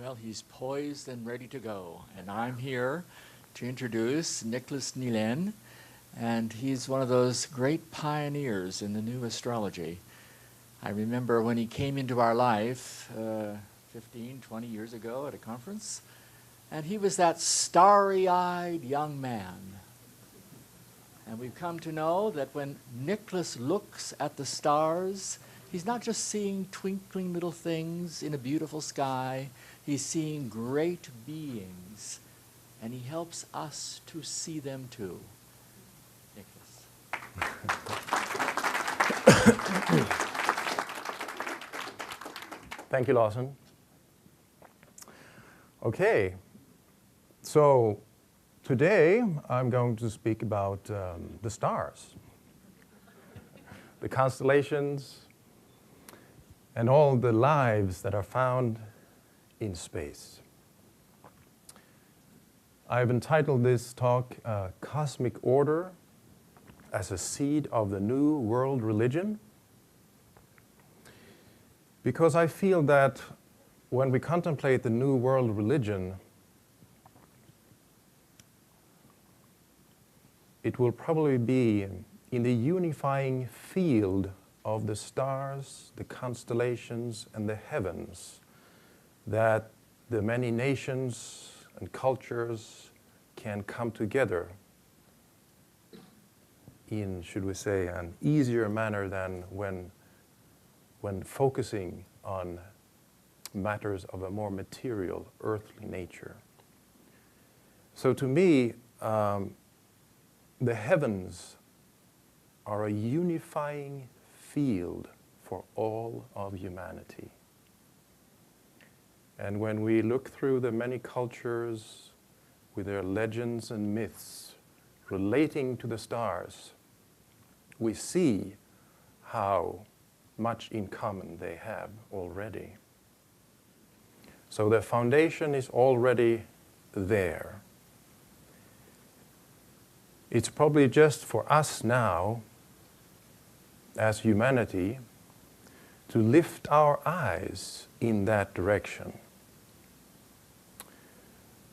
Well, he's poised and ready to go. And I'm here to introduce Niklas Nihlen. And he's one of those great pioneers in the new astrology. I remember when he came into our life 15, 20 years ago at a conference, and he was that starry-eyed young man. And we've come to know that when Niklas looks at the stars, he's not just seeing twinkling little things in a beautiful sky, he's seeing great beings, and he helps us to see them too. Niklas. Thank you, Lawson. Okay, so today I'm going to speak about the stars, the constellations, and all the lives that are found in space. I've entitled this talk Cosmic Order as a Seed of the New World Religion, because I feel that when we contemplate the New World Religion, it will probably be in the unifying field of the stars, the constellations, and the heavens that the many nations and cultures can come together in, should we say, an easier manner than when focusing on matters of a more material, earthly nature. So to me, the heavens are a unifying field for all of humanity. And when we look through the many cultures with their legends and myths relating to the stars, we see how much in common they have already. So the foundation is already there. It's probably just for us now, as humanity, to lift our eyes in that direction,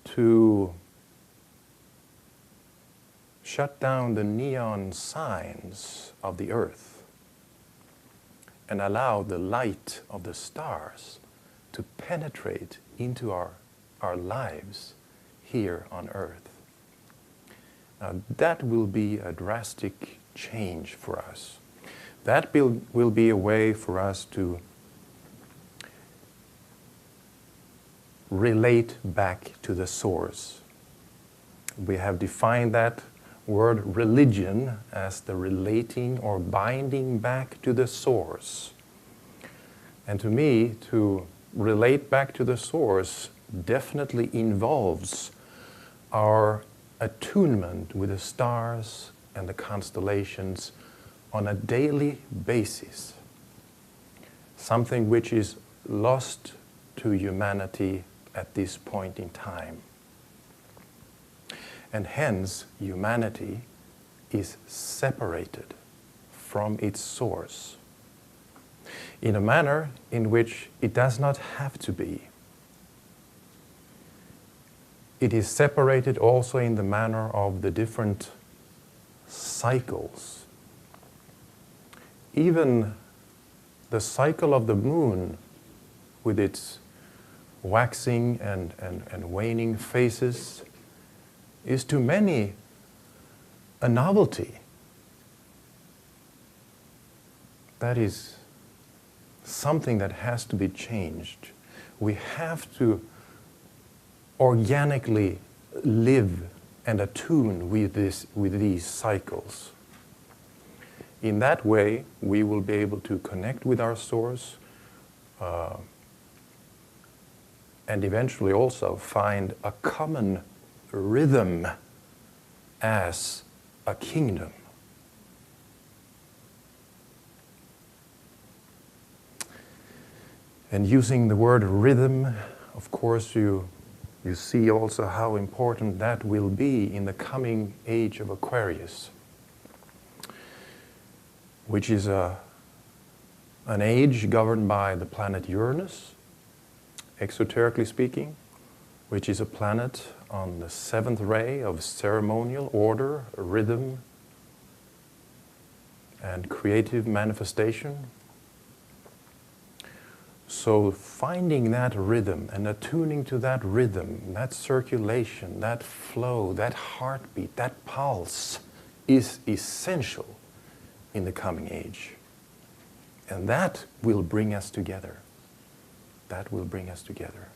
to shut down the neon signs of the earth and allow the light of the stars to penetrate into our lives here on earth. Now, that will be a drastic change for us. That will be a way for us to relate back to the source. We have defined that word religion as the relating or binding back to the source. And to me, to relate back to the source definitely involves our attunement with the stars and the constellations on a daily basis, something which is lost to humanity at this point in time. And hence, humanity is separated from its source in a manner in which it does not have to be. It is separated also in the manner of the different cycles. Even the cycle of the moon, with its waxing and waning phases, is to many a novelty. That is something that has to be changed. We have to organically live and attune with these cycles. In that way, we will be able to connect with our source and eventually also find a common rhythm as a kingdom. And using the word rhythm, of course, you see also how important that will be in the coming age of Aquarius, which is an age governed by the planet Uranus exoterically speaking, which is a planet on the seventh ray of ceremonial order, rhythm, and creative manifestation. So finding that rhythm and attuning to that rhythm, that circulation, that flow, that heartbeat, that pulse is essential in the coming age. And that will bring us together. That will bring us together.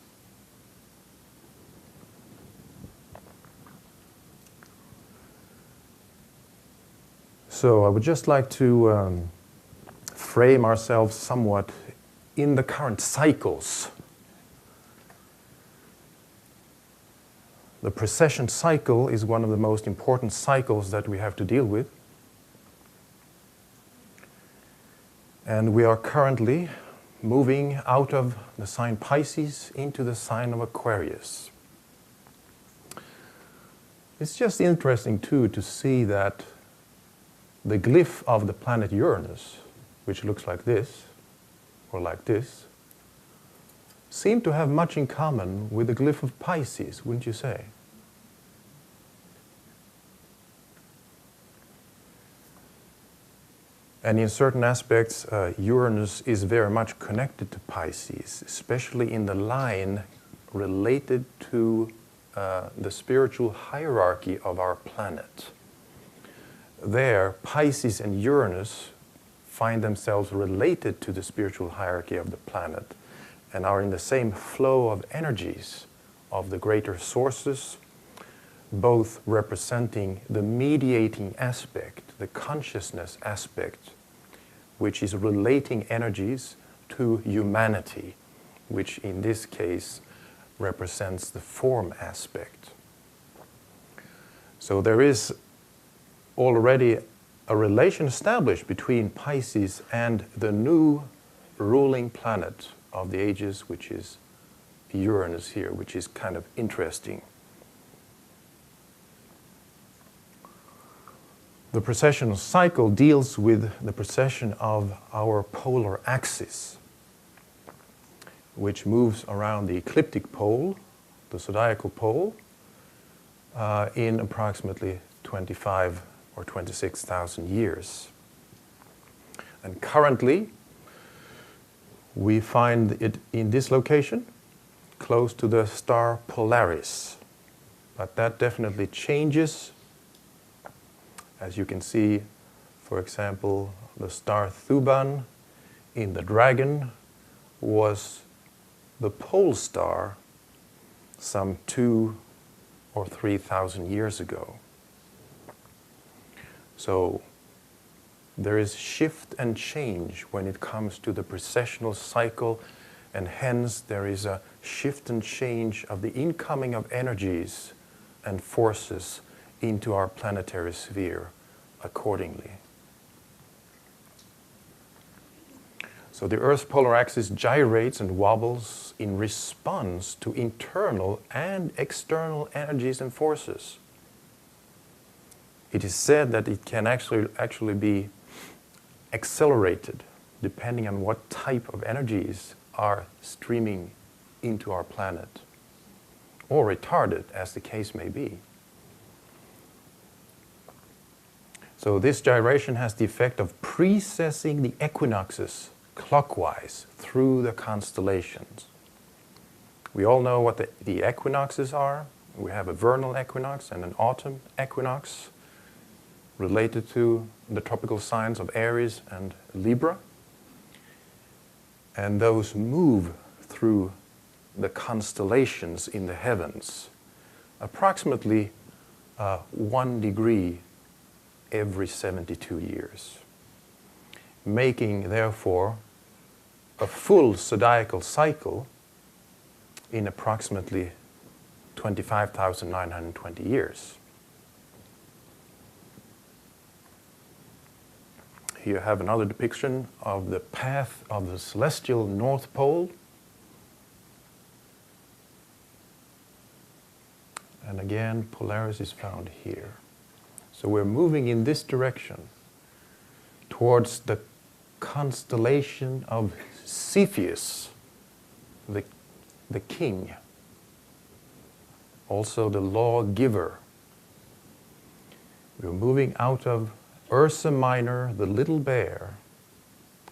So I would just like to frame ourselves somewhat in the current cycles. The precession cycle is one of the most important cycles that we have to deal with. And we are currently moving out of the sign Pisces into the sign of Aquarius. It's just interesting too to see that the glyph of the planet Uranus, which looks like this, or like this, seem to have much in common with the glyph of Pisces, wouldn't you say? And in certain aspects, Uranus is very much connected to Pisces, especially in the line related to the spiritual hierarchy of our planet. There, Pisces and Uranus find themselves related to the spiritual hierarchy of the planet and are in the same flow of energies of the greater sources, both representing the mediating aspect, the consciousness aspect, which is relating energies to humanity, which in this case represents the form aspect. So there is already a relation established between Pisces and the new ruling planet of the ages, which is Uranus here, which is kind of interesting. The precessional cycle deals with the precession of our polar axis, which moves around the ecliptic pole, the zodiacal pole, in approximately 25 or 26,000 years. And currently, we find it in this location, close to the star Polaris. But that definitely changes. As you can see, for example, the star Thuban in the Dragon was the pole star some 2,000 or 3,000 years ago. So there is shift and change when it comes to the precessional cycle, and hence there is a shift and change of the incoming of energies and forces into our planetary sphere accordingly. So the Earth's polar axis gyrates and wobbles in response to internal and external energies and forces. It is said that it can actually be accelerated depending on what type of energies are streaming into our planet, or retarded, as the case may be. So this gyration has the effect of precessing the equinoxes clockwise through the constellations. We all know what the equinoxes are. We have a vernal equinox and an autumn equinox related to the tropical signs of Aries and Libra. And those move through the constellations in the heavens, approximately 1 degree every 72 years, making therefore a full zodiacal cycle in approximately 25,920 years. Here you have another depiction of the path of the celestial North Pole. And again, Polaris is found here. So we're moving in this direction towards the constellation of Cepheus, the the king, also the lawgiver. We're moving out of Ursa Minor, the little bear,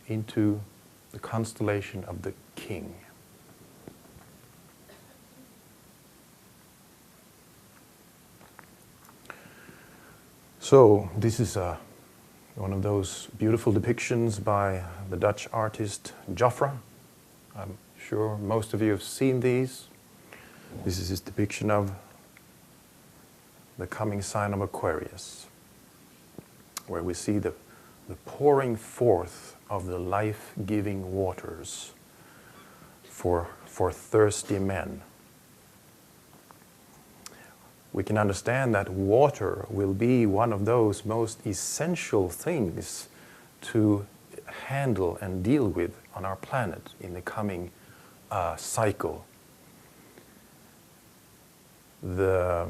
into the constellation of the king. So this is one of those beautiful depictions by the Dutch artist Joffre. I'm sure most of you have seen these. This is his depiction of the coming sign of Aquarius, where we see the pouring forth of the life-giving waters for thirsty men. We can understand that water will be one of those most essential things to handle and deal with on our planet in the coming cycle. The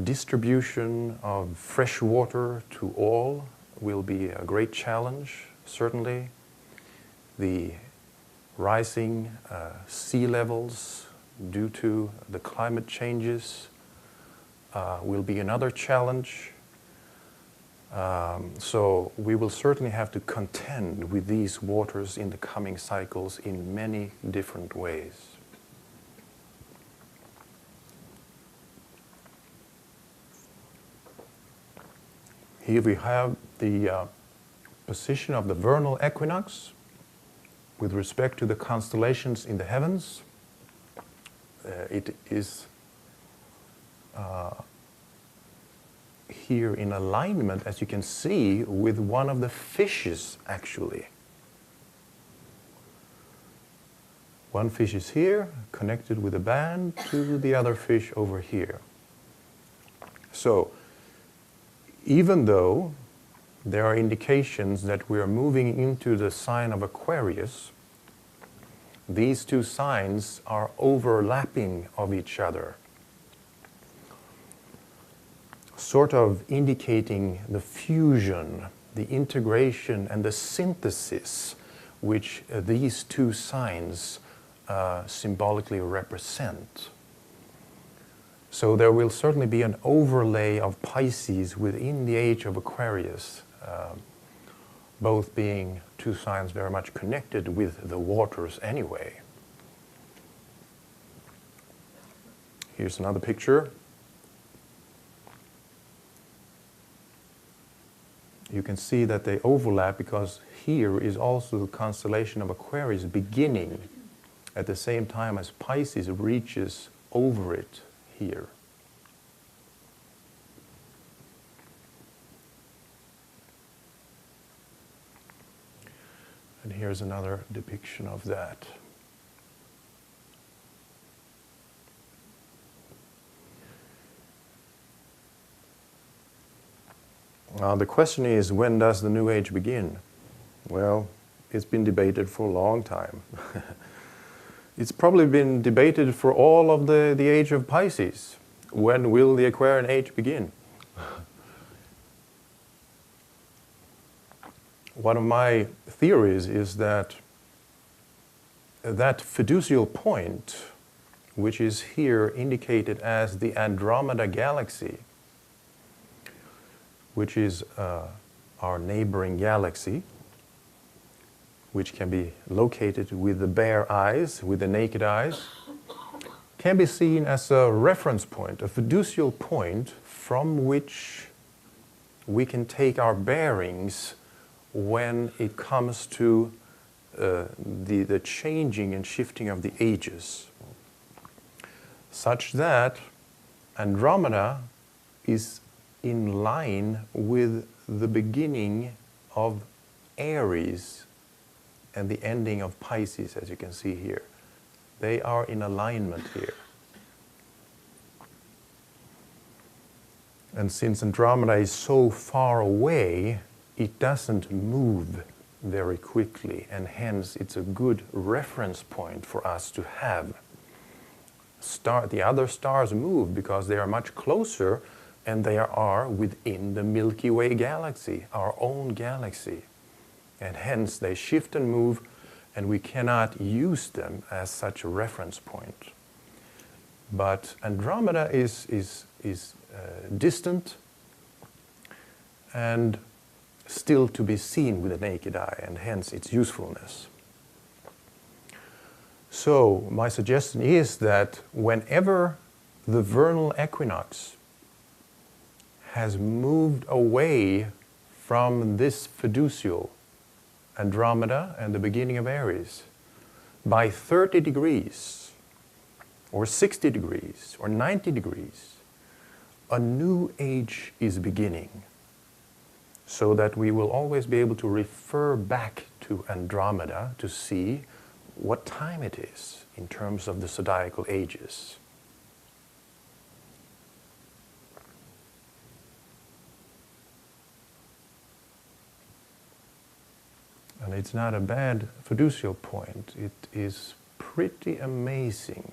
distribution of fresh water to all will be a great challenge, certainly. The rising sea levels due to the climate changes will be another challenge. So we will certainly have to contend with these waters in the coming cycles in many different ways. Here we have the position of the vernal equinox with respect to the constellations in the heavens. It is here in alignment, as you can see, with one of the fishes, actually. One fish is here, connected with a band to the other fish over here. So, even though there are indications that we are moving into the sign of Aquarius, these two signs are overlapping of each other, sort of indicating the fusion, the integration, and the synthesis which these two signs symbolically represent. So there will certainly be an overlay of Pisces within the age of Aquarius, both being two signs very much connected with the waters anyway. Here's another picture. You can see that they overlap because here is also the constellation of Aquarius beginning at the same time as Pisces reaches over it here. And here's another depiction of that. The question is, when does the New Age begin? Well, it's been debated for a long time. It's probably been debated for all of the age of Pisces. When will the Aquarian age begin? One of my theories is that fiducial point, which is here indicated as the Andromeda Galaxy, which is our neighboring galaxy, which can be located with the bare eyes, with the naked eyes, can be seen as a reference point, a fiducial point from which we can take our bearings when it comes to the changing and shifting of the ages, such that Andromeda is in line with the beginning of Aries and the ending of Pisces, as you can see here. They are in alignment here. And since Andromeda is so far away, it doesn't move very quickly, and hence it's a good reference point for us to have. The other stars move because they are much closer and they are within the Milky Way galaxy, our own galaxy. And hence they shift and move, and we cannot use them as such a reference point. But Andromeda is distant and still to be seen with the naked eye, and hence its usefulness. So my suggestion is that whenever the vernal equinox has moved away from this fiducial Andromeda and the beginning of Aries by 30 degrees or 60 degrees or 90 degrees, a new age is beginning, so that we will always be able to refer back to Andromeda to see what time it is in terms of the zodiacal ages. And it's not a bad fiducial point. It is pretty amazing.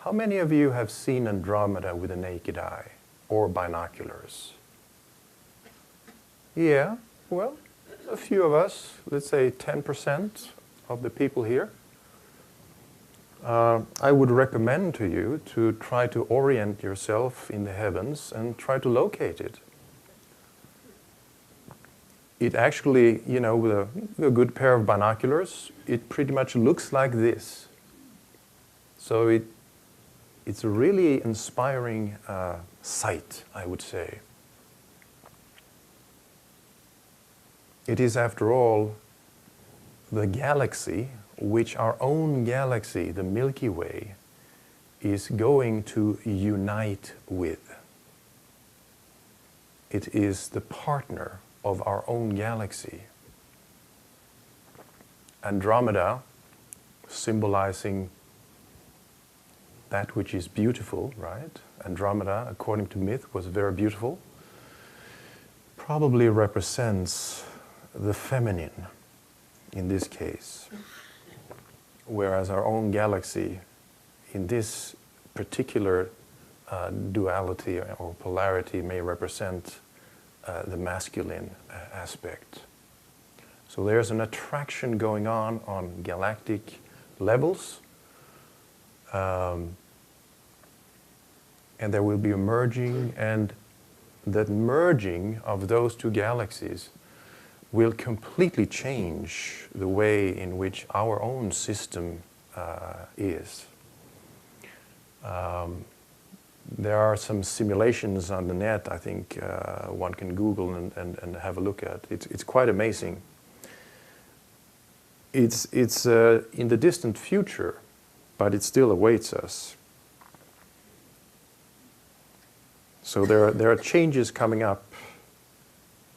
How many of you have seen Andromeda with a naked eye or binoculars? Yeah, well, a few of us, let's say 10% of the people here. I would recommend to you to try to orient yourself in the heavens and try to locate it. It actually, you know, with a good pair of binoculars, it pretty much looks like this. So it's a really inspiring sight, I would say. It is, after all, the galaxy, which our own galaxy, the Milky Way, is going to unite with. It is the partner of our own galaxy. Andromeda, symbolizing that which is beautiful, right? Andromeda, according to myth, was very beautiful. Probably represents the feminine in this case, whereas our own galaxy, in this particular duality or polarity, may represent the masculine aspect. So there's an attraction going on galactic levels, and there will be a merging, and that merging of those two galaxies will completely change the way in which our own system is. There are some simulations on the net, I think one can Google and have a look at. It's quite amazing. It's in the distant future, but it still awaits us. So there are changes coming up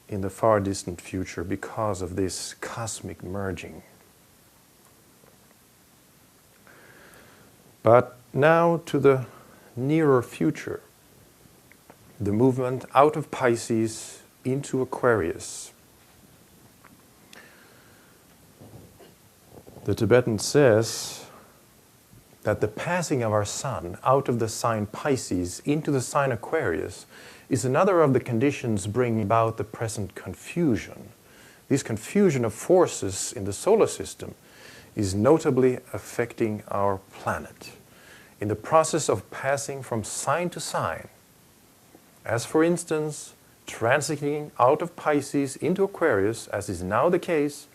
in the far distant future because of this cosmic merging. But now to the nearer future, the movement out of Pisces into Aquarius. The Tibetan says that the passing of our sun out of the sign Pisces into the sign Aquarius is another of the conditions bringing about the present confusion. This confusion of forces in the solar system is notably affecting our planet. In the process of passing from sign to sign, as for instance, transiting out of Pisces into Aquarius, as is now the case,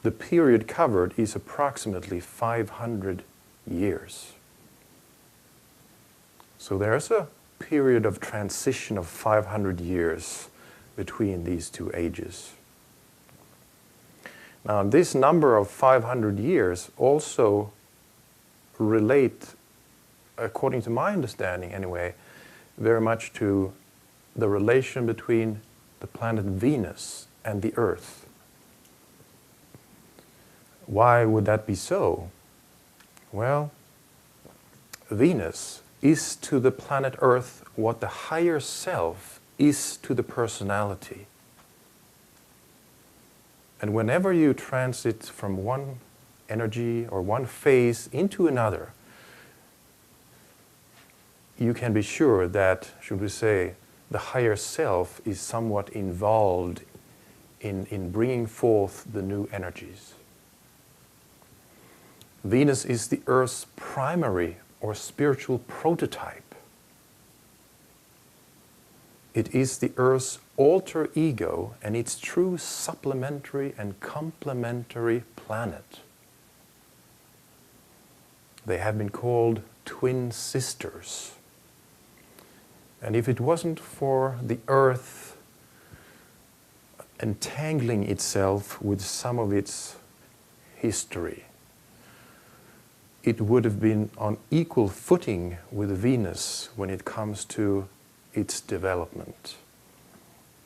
the period covered is approximately 500 years. So there's a period of transition of 500 years between these two ages. Now, this number of 500 years also relate, according to my understanding anyway, very much to the relation between the planet Venus and the Earth. Why would that be so? Well, Venus is to the planet Earth what the higher self is to the personality. And whenever you transit from one energy or one phase into another, you can be sure that, should we say, the higher self is somewhat involved in bringing forth the new energies. Venus is the Earth's primary or spiritual prototype. It is the Earth's alter ego and its true supplementary and complementary planet. They have been called twin sisters. And if it wasn't for the Earth entangling itself with some of its history, it would have been on equal footing with Venus when it comes to its development.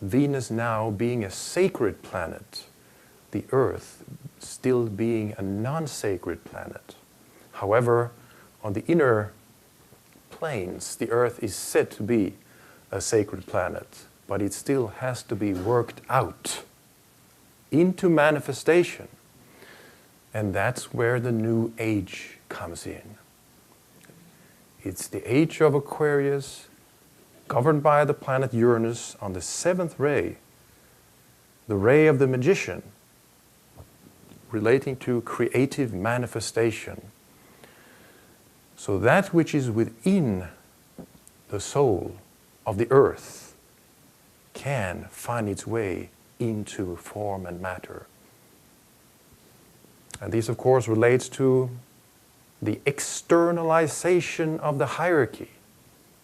Venus now being a sacred planet, the Earth still being a non-sacred planet. However, on the inner planes, the Earth is said to be a sacred planet, but it still has to be worked out into manifestation. And that's where the new age comes in. It's the age of Aquarius, governed by the planet Uranus on the seventh ray, the ray of the magician, relating to creative manifestation. So that which is within the soul of the earth can find its way into form and matter. And this, of course, relates to the externalization of the hierarchy,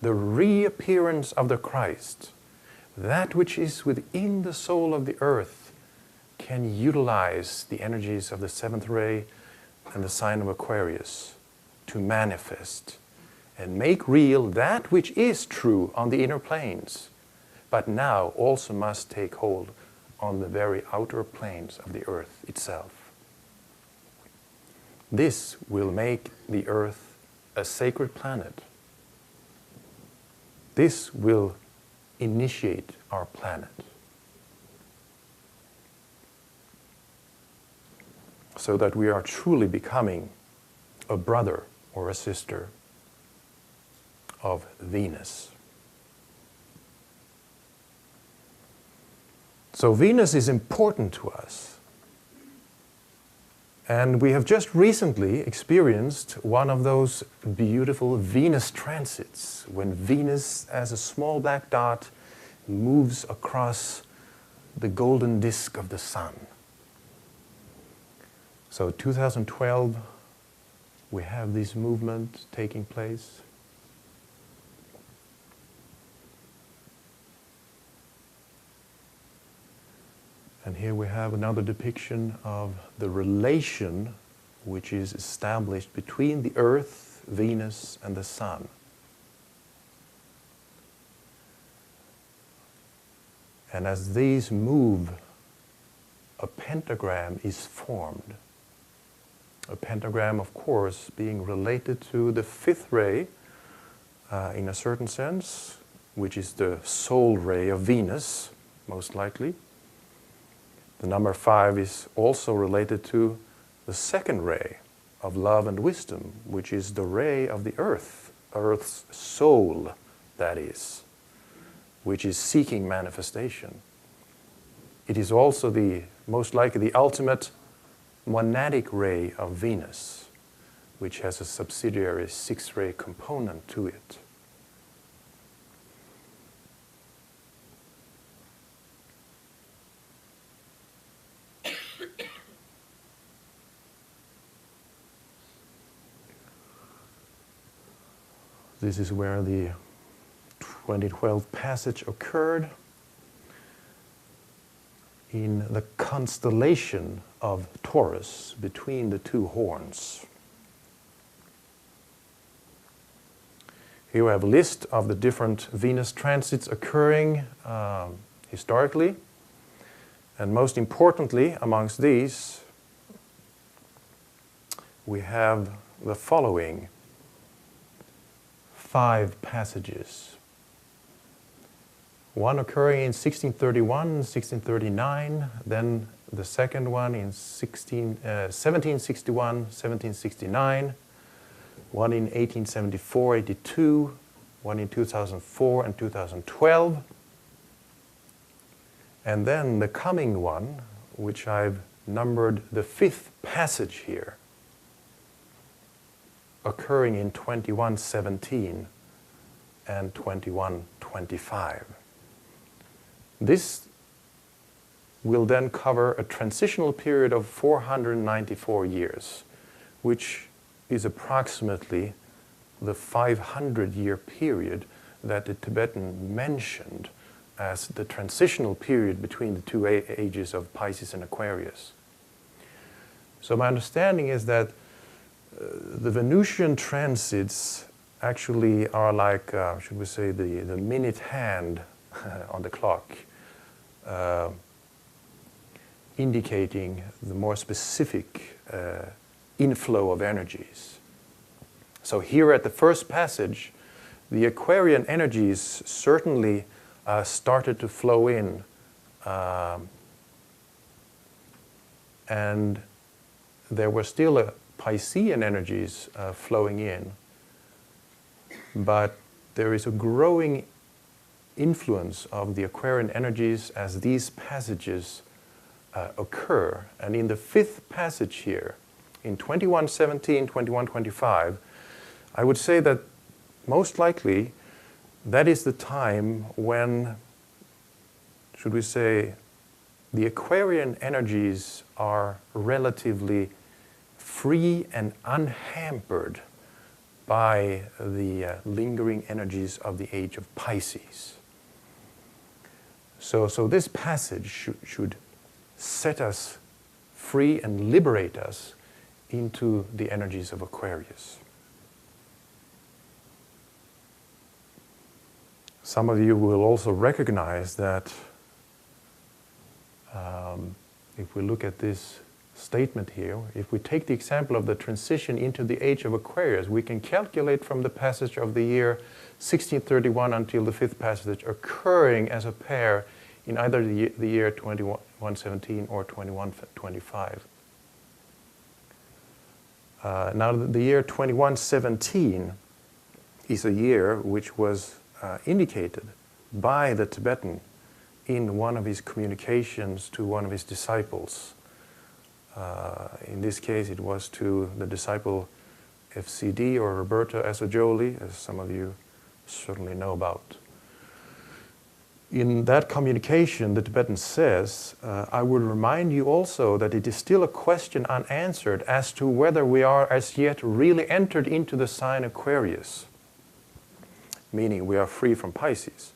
the reappearance of the Christ. That which is within the soul of the earth can utilize the energies of the seventh ray and the sign of Aquarius to manifest and make real that which is true on the inner planes, but now also must take hold on the very outer planes of the earth itself. This will make the earth a sacred planet. This will initiate our planet. So that we are truly becoming a brother or a sister of Venus. So Venus is important to us. And we have just recently experienced one of those beautiful Venus transits, when Venus, as a small black dot, moves across the golden disk of the sun. So 2012, we have this movement taking place. And here we have another depiction of the relation which is established between the Earth, Venus, and the Sun. And as these move, a pentagram is formed. A pentagram, of course, being related to the fifth ray, in a certain sense, which is the soul ray of Venus, most likely. The number 5 is also related to the second ray of love and wisdom, which is the ray of the earth, Earth's soul, that is, which is seeking manifestation. It is also most likely the ultimate monadic ray of Venus, which has a subsidiary 6-ray component to it. This is where the 2012 passage occurred in the constellation of Taurus between the two horns. Here we have a list of the different Venus transits occurring historically, and most importantly amongst these we have the following 5 passages. One occurring in 1631, 1639, then the second one in 1761, 1769, one in 1874, 82, one in 2004 and 2012, and then the coming one, which I've numbered the 5th passage here, occurring in 2117 and 2125. This will then cover a transitional period of 494 years, which is approximately the 500-year period that the Tibetan mentioned as the transitional period between the two ages of Pisces and Aquarius. So my understanding is that the Venusian transits actually are like, should we say, the minute hand on the clock, indicating the more specific inflow of energies. So here at the first passage, the Aquarian energies certainly started to flow in, and there were still Piscean energies flowing in, but there is a growing influence of the Aquarian energies as these passages occur. And in the fifth passage here, in 2117, 2125, I would say that most likely that is the time when, should we say, the Aquarian energies are relatively free and unhampered by the lingering energies of the age of Pisces. So this passage should set us free and liberate us into the energies of Aquarius. Some of you will also recognize that if we look at this statement here, if we take the example of the transition into the age of Aquarius, we can calculate from the passage of the year 1631 until the fifth passage occurring as a pair in either the year 2117 or 2125. Now the year 2117 is a year which was indicated by the Tibetan in one of his communications to one of his disciples. In this case, it was to the disciple FCD, or Roberta Asojoli, as some of you certainly know about. In that communication, the Tibetan says, I would remind you also that it is still a question unanswered as to whether we are as yet really entered into the sign Aquarius, meaning we are free from Pisces.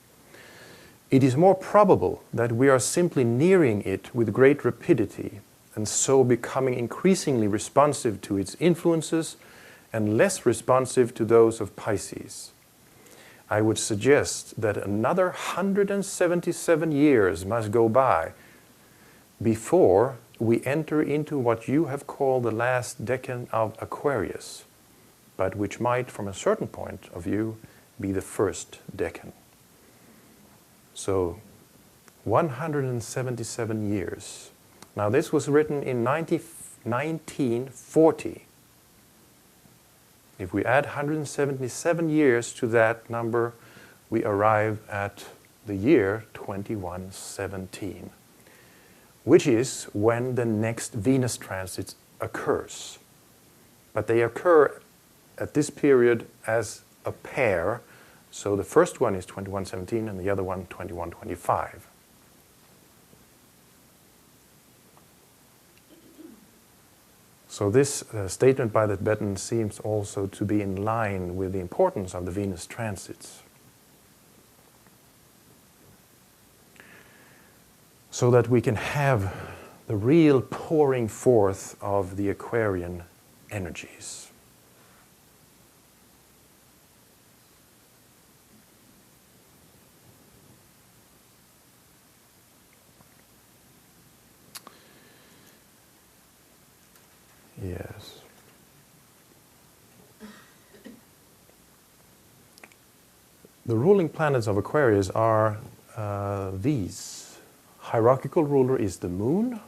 It is more probable that we are simply nearing it with great rapidity, and so becoming increasingly responsive to its influences and less responsive to those of Pisces. I would suggest that another 177 years must go by before we enter into what you have called the last decan of Aquarius, but which might, from a certain point of view, be the first decan. So, 177 years. Now, this was written in 1940. If we add 177 years to that number, we arrive at the year 2117, which is when the next Venus transit occurs. But they occur at this period as a pair, so the first one is 2117 and the other one 2125. So this statement by the Tibetan seems also to be in line with the importance of the Venus transits. So that we can have the real pouring forth of the Aquarian energies. Yes. The ruling planets of Aquarius are these. Hierarchical ruler is the moon,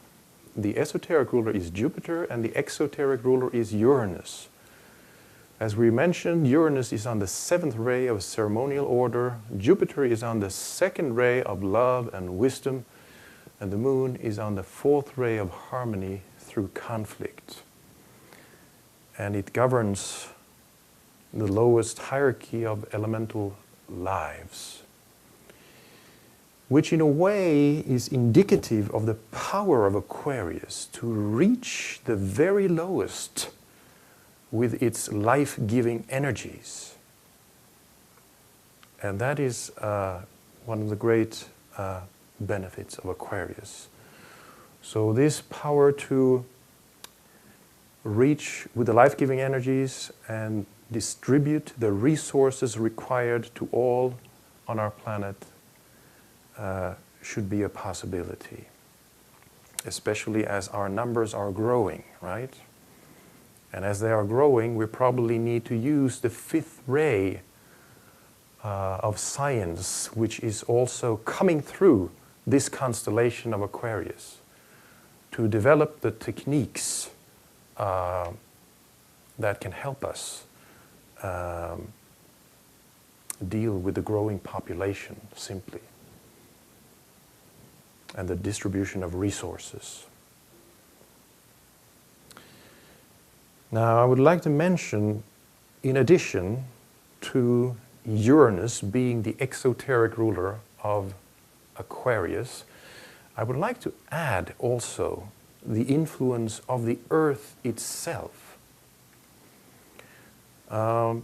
the esoteric ruler is Jupiter, and the exoteric ruler is Uranus. As we mentioned, Uranus is on the 7th ray of ceremonial order, Jupiter is on the 2nd ray of love and wisdom, and the moon is on the 4th ray of harmony through conflict. And it governs the lowest hierarchy of elemental lives, which in a way is indicative of the power of Aquarius to reach the very lowest with its life-giving energies. And that is one of the great benefits of Aquarius. So this power to reach with the life-giving energies and distribute the resources required to all on our planet should be a possibility, especially as our numbers are growing, right? And as they are growing, we probably need to use the fifth ray of science, which is also coming through this constellation of Aquarius, to develop the techniques that can help us deal with the growing population simply, and the distribution of resources. Now, I would like to mention, in addition to Uranus being the exoteric ruler of Aquarius, I would like to add also the influence of the Earth itself. I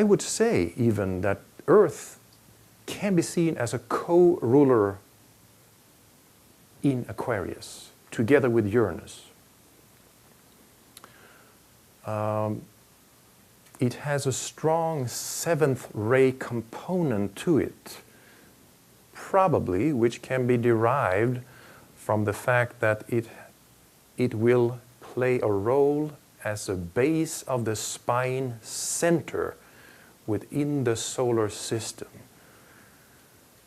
would say even that Earth can be seen as a co-ruler in Aquarius, together with Uranus. It has a strong seventh ray component to it, probably, which can be derived from the fact that it will play a role as a base of the spine center within the solar system.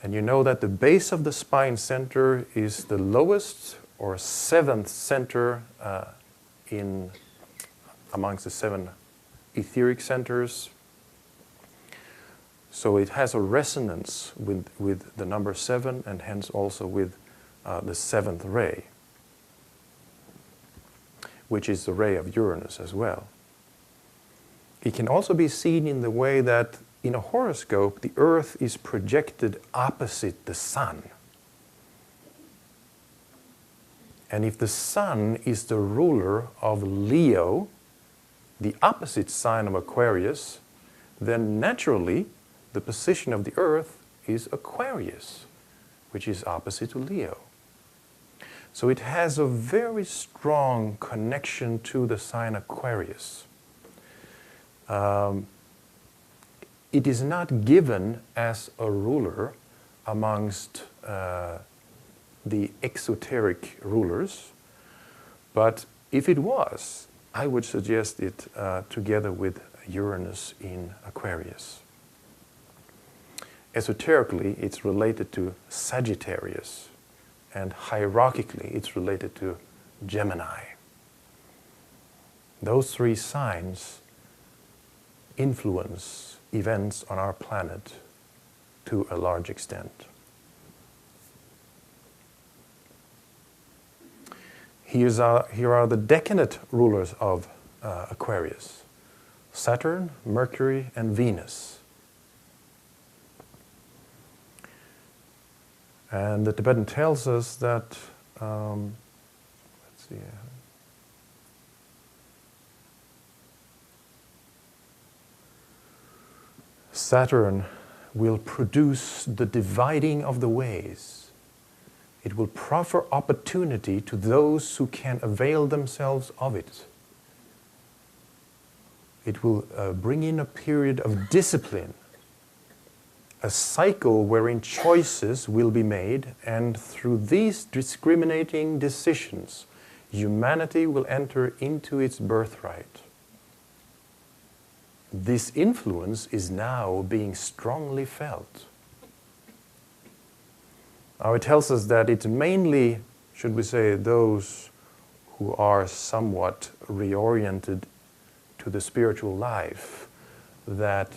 And you know that the base of the spine center is the lowest or seventh center amongst the seven etheric centers. So it has a resonance with the number 7, and hence also with the seventh ray, which is the ray of Uranus as well. It can also be seen in the way that in a horoscope, the Earth is projected opposite the Sun. And if the Sun is the ruler of Leo, the opposite sign of Aquarius, then naturally the position of the Earth is Aquarius, which is opposite to Leo. So it has a very strong connection to the sign Aquarius. It is not given as a ruler amongst the exoteric rulers, but if it was, I would suggest it together with Uranus in Aquarius. Esoterically, it's related to Sagittarius, and hierarchically, it's related to Gemini. Those three signs influence events on our planet to a large extent. Here are the decanate rulers of Aquarius: Saturn, Mercury, and Venus. And the Tibetan tells us that, let's see, Saturn will produce the dividing of the ways. It will proffer opportunity to those who can avail themselves of it. It will bring in a period of discipline, a cycle wherein choices will be made, and through these discriminating decisions, humanity will enter into its birthright. This influence is now being strongly felt. Now it tells us that it's mainly, should we say, those who are somewhat reoriented to the spiritual life that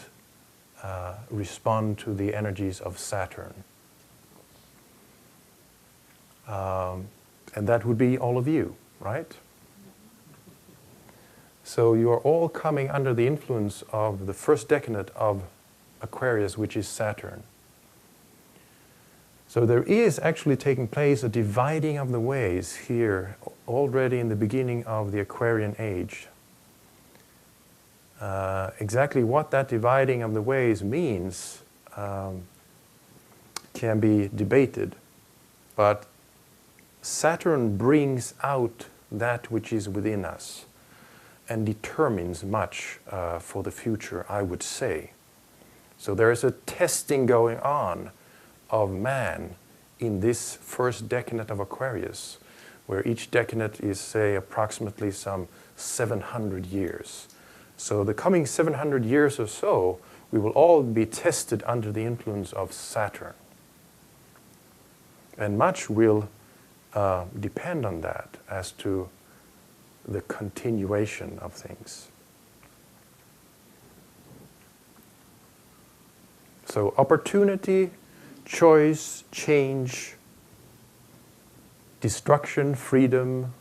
respond to the energies of Saturn. And that would be all of you, right? So you are all coming under the influence of the first decade of Aquarius, which is Saturn. So there is actually taking place a dividing of the ways here already in the beginning of the Aquarian age. Exactly what that dividing of the ways means can be debated, but Saturn brings out that which is within us and determines much for the future, I would say. So there is a testing going on of man in this first decade of Aquarius, where each decade is, say, approximately some 700 years. So the coming 700 years or so, we will all be tested under the influence of Saturn. And much will depend on that as to the continuation of things. So opportunity, choice, change, destruction, freedom,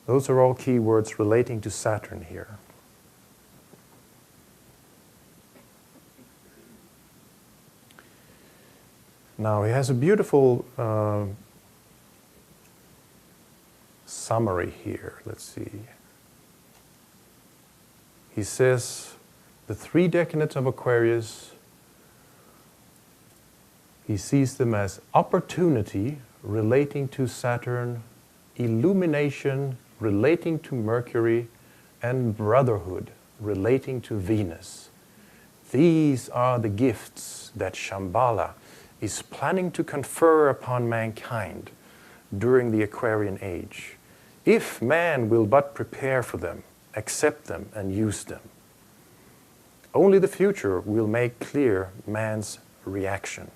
those are all key words relating to Saturn here. Now he has a beautiful summary here. Let's see. He says the 3 decades of Aquarius, he sees them as opportunity relating to Saturn, illumination relating to Mercury, and brotherhood relating to Venus. These are the gifts that Shambhala is planning to confer upon mankind during the Aquarian age, if man will but prepare for them, accept them, and use them. Only the future will make clear man's reaction.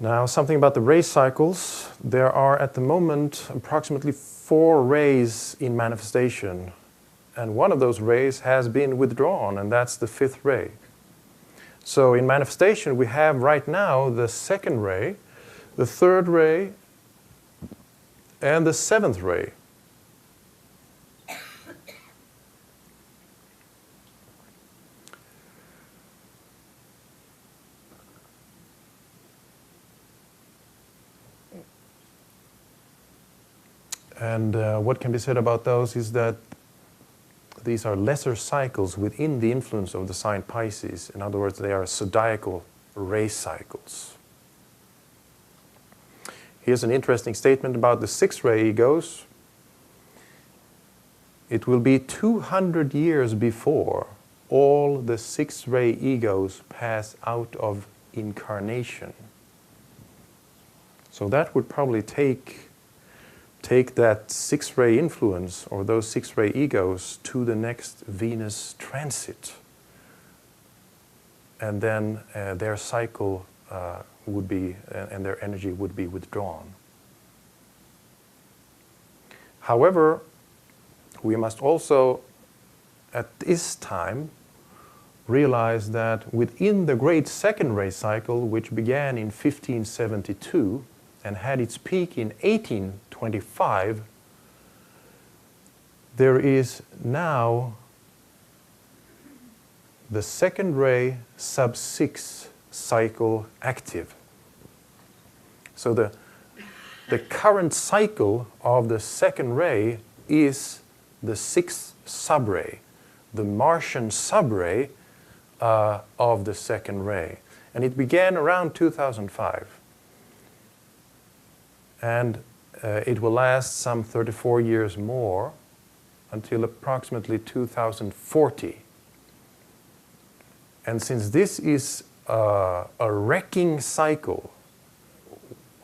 Now, something about the ray cycles. There are at the moment approximately 4 rays in manifestation, and one of those rays has been withdrawn, and that's the 5th ray. So in manifestation, we have right now the 2nd ray, the 3rd ray, and the 7th ray. And what can be said about those is that these are lesser cycles within the influence of the sign Pisces. In other words, they are zodiacal ray cycles. Here's an interesting statement about the 6th ray egos. It will be 200 years before all the 6th ray egos pass out of incarnation. So that would probably take that 6th ray influence or those 6th ray egos to the next Venus transit. And then their cycle would be, and their energy would be withdrawn. However, we must also, at this time, realize that within the great 2nd ray cycle, which began in 1572 and had its peak in 1825, there is now the 2nd ray sub 6 cycle active. So the current cycle of the 2nd ray is the 6th subray, the Martian subray of the 2nd ray. And it began around 2005. And it will last some 34 years more until approximately 2040. And since this is a wrecking cycle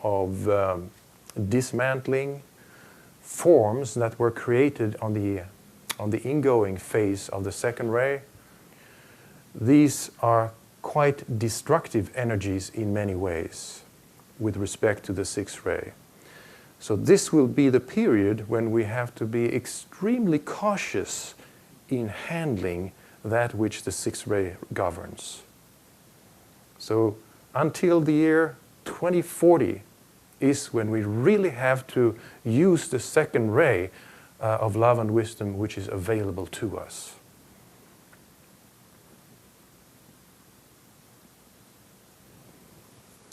of dismantling forms that were created on the ingoing phase of the 2nd ray, these are quite destructive energies in many ways with respect to the 6th ray. So this will be the period when we have to be extremely cautious in handling that which the 6th ray governs. So until the year 2040 is when we really have to use the second ray of love and wisdom which is available to us.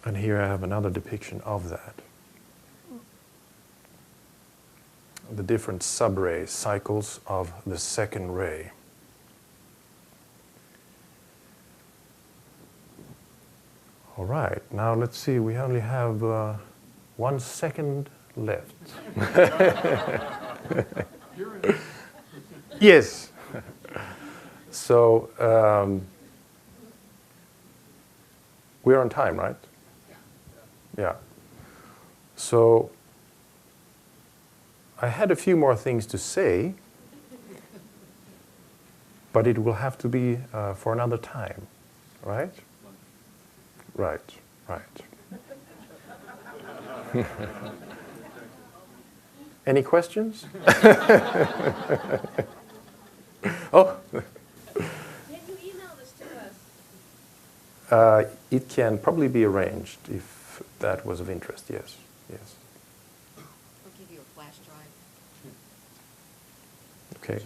And here I have another depiction of that. The different sub-ray cycles of the second ray. All right, now let's see, we only have 1 second left. Yes. So, we're on time, right? Yeah. So, I had a few more things to say, but it will have to be for another time, right? Right, right. Any questions? Oh. Can you email this to us? It can probably be arranged if that was of interest, yes, yes. We'll give you a flash drive. Okay.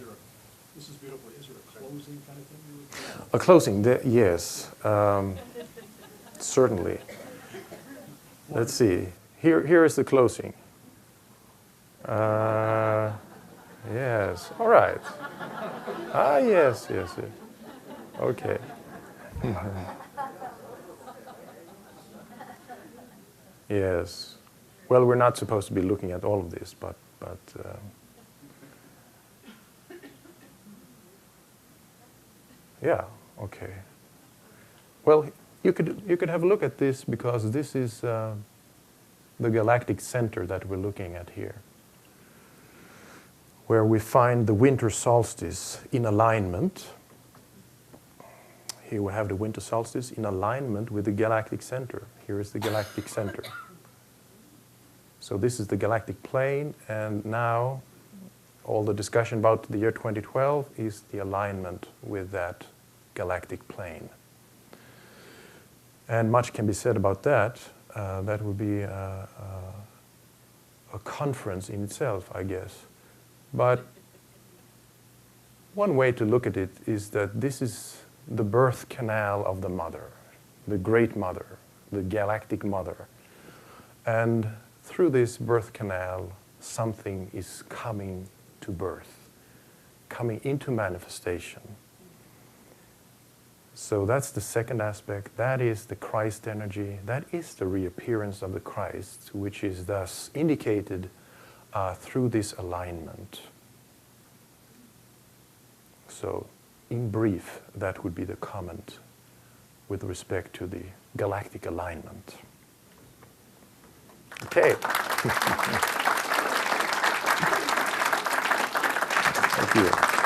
This is beautiful. Is there a closing kind of thing you would do? A closing, yes, certainly. Let's see. Here is the closing. Yes. All right. Ah, yes, yes, yes. Okay. Yes. Well, we're not supposed to be looking at all of this, but yeah. Okay. Well, you could have a look at this because this is the galactic center that we're looking at here, where we find the winter solstice in alignment. Here we have the winter solstice in alignment with the galactic center. Here is the galactic center. So this is the galactic plane, and now all the discussion about the year 2012 is the alignment with that galactic plane. And much can be said about that. That would be a conference in itself, I guess. But one way to look at it is that this is the birth canal of the mother, the great mother, the galactic mother. And through this birth canal, something is coming to birth, coming into manifestation. So that's the second aspect. That is the Christ energy. That is the reappearance of the Christ, which is thus indicated through this alignment. So, in brief, that would be the comment with respect to the galactic alignment. Okay. Thank you.